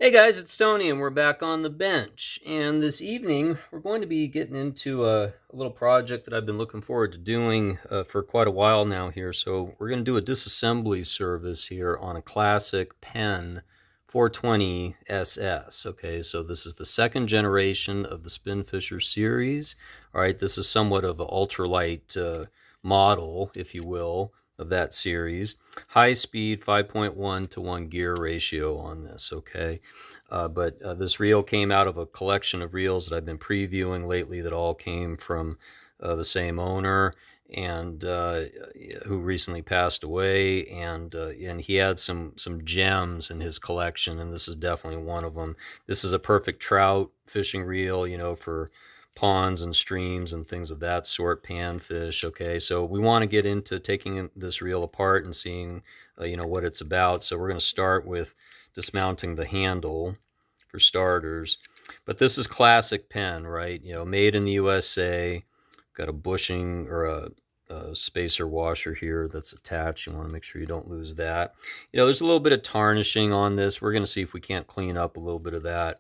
Hey guys, it's Tony and we're back on the bench. And this evening we're going to be getting into a little project that I've been looking forward to doing for quite a while now here. So we're going to do a disassembly service here on a classic Penn 420SS. Okay, so this is the second generation of the Spinfisher series. All right, this is somewhat of an ultralight model, if you will, of that series. High speed 5.1 to 1 gear ratio on this, okay? But this reel came out of a collection of reels that I've been previewing lately that all came from the same owner and who recently passed away, and he had some gems in his collection, and this is definitely one of them. This is a perfect trout fishing reel, you know, for ponds and streams and things of that sort, panfish. Okay, so we want to get into taking this reel apart and seeing you know, what it's about. So we're going to start with dismounting the handle for starters. But this is classic Penn, right? You know, made in the USA. Got a bushing or a spacer washer here that's attached. You want to make sure you don't lose that. You know, there's a little bit of tarnishing on this. We're going to see if we can't clean up a little bit of that.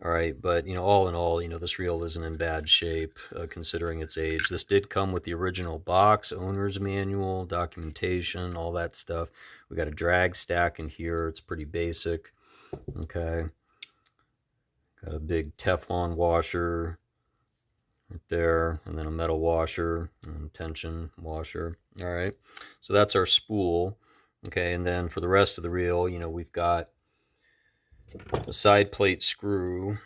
All right, but you know, all in all, you know, this reel isn't in bad shape considering its age. This did come with the original box, owner's manual, documentation, all that stuff. We got a drag stack in here. It's pretty basic. Okay, got a big Teflon washer right there, and then a metal washer and tension washer. All right, so that's our spool. Okay, and then for the rest of the reel, you know, we've got a side plate screw.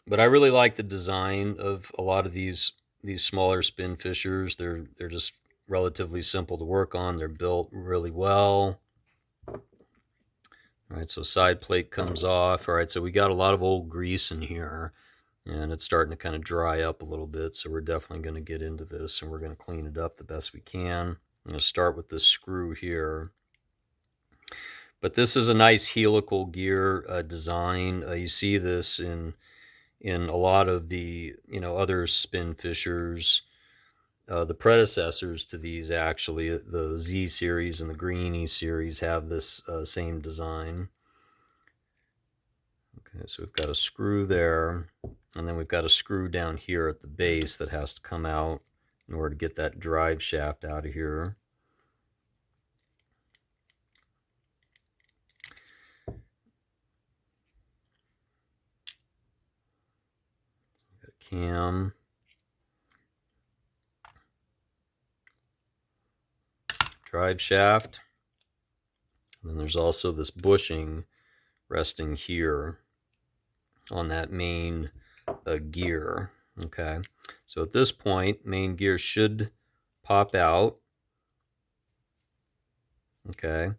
But I really like the design of a lot of these smaller spin fishers. They're just relatively simple to work on. They're built really well. All right, so side plate comes off. All right, so we got a lot of old grease in here, and it's starting to kind of dry up a little bit. So we're definitely going to get into this, and we're going to clean it up the best we can. I'm going to start with this screw here. But this is a nice helical gear design. You see this in a lot of the, you know, other spin fishers, the predecessors to these, actually the Z series and the Greenie series have this same design. Okay, so we've got a screw there, and then we've got a screw down here at the base that has to come out in order to get that drive shaft out of here. Got a cam. Drive shaft. And then there's also this bushing resting here on that main gear. Okay, so at this point, main gear should pop out. Okay,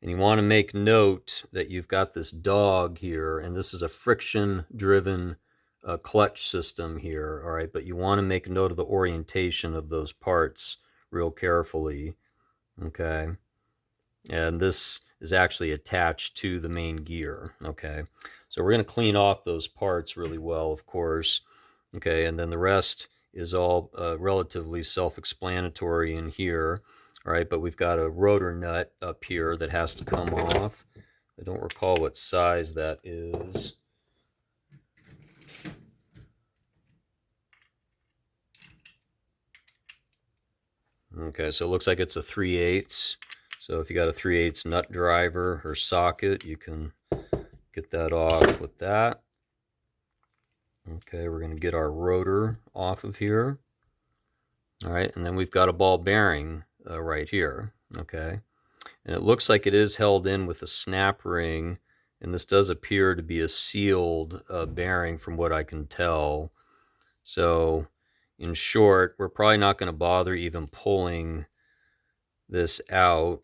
and you want to make note that you've got this dog here, and this is a friction driven clutch system here. All right, but you want to make note of the orientation of those parts real carefully. Okay, and this is actually attached to the main gear. Okay, so we're going to clean off those parts really well, of course. Okay, and then the rest is all relatively self-explanatory in here. All right, but we've got a rotor nut up here that has to come off. I don't recall what size that is. Okay, so it looks like it's a 3/8. So if you got a 3/8 nut driver or socket, you can get that off with that. Okay, we're going to get our rotor off of here. All right, and then we've got a ball bearing right here. Okay, and it looks like it is held in with a snap ring, and this does appear to be a sealed bearing from what I can tell. So in short, we're probably not going to bother even pulling this out,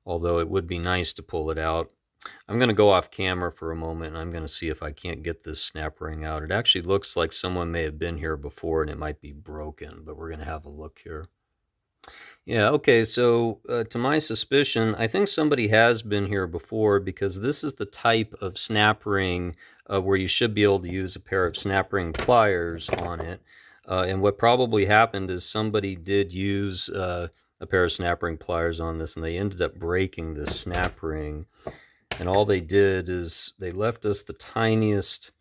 although it would be nice to pull it out. I'm going to go off camera for a moment, and I'm going to see if I can't get this snap ring out. It actually looks like someone may have been here before, and it might be broken, but we're going to have a look here. Yeah, okay, so to my suspicion, I think somebody has been here before, because this is the type of snap ring where you should be able to use a pair of snap ring pliers on it. And what probably happened is somebody did use a pair of snap ring pliers on this, and they ended up breaking this snap ring. And all they did is they left us the tiniest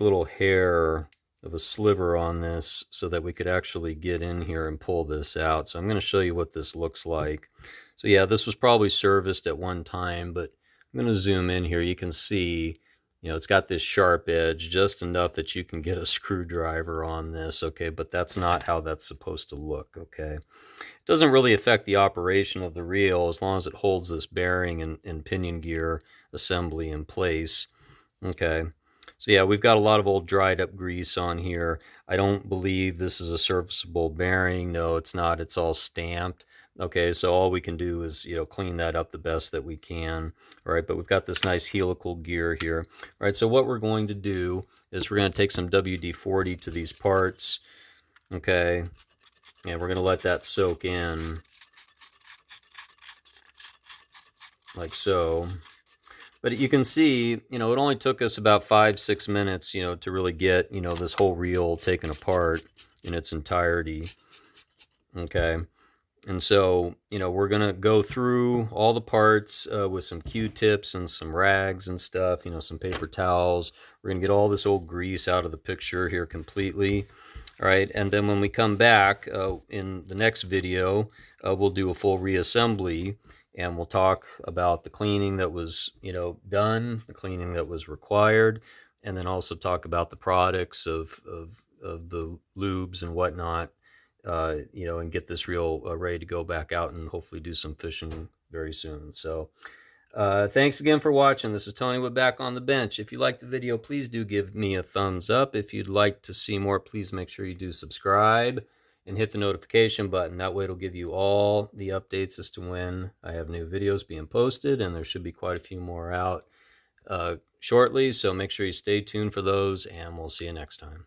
little hair of a sliver on this so that we could actually get in here and pull this out. So I'm going to show you what this looks like. So yeah, this was probably serviced at one time, but I'm going to zoom in here. You can see, it's got this sharp edge, just enough that you can get a screwdriver on this, okay? But that's not how that's supposed to look, okay? It doesn't really affect the operation of the reel as long as it holds this bearing and pinion gear assembly in place, okay? So yeah, we've got a lot of old dried up grease on here. I don't believe this is a serviceable bearing. No, it's not. It's all stamped. Okay, so all we can do is, clean that up the best that we can. All right, but we've got this nice helical gear here. All right, so what we're going to do is we're going to take some WD-40 to these parts. Okay, and we're going to let that soak in like so. But you can see, it only took us about 5-6 minutes, to really get, this whole reel taken apart in its entirety. Okay. And so, we're going to go through all the parts with some Q-tips and some rags and stuff, some paper towels. We're going to get all this old grease out of the picture here completely. All right. And then when we come back in the next video, we'll do a full reassembly, and we'll talk about the cleaning that was, done, the cleaning that was required, and then also talk about the products of the lubes and whatnot, and get this reel ready to go back out and hopefully do some fishing very soon. So thanks again for watching. This is Tony with Back on the Bench. If you liked the video, please do give me a thumbs up. If you'd like to see more, please make sure you do subscribe and hit the notification button. That way it'll give you all the updates as to when I have new videos being posted, and there should be quite a few more out shortly. So make sure you stay tuned for those, and we'll see you next time.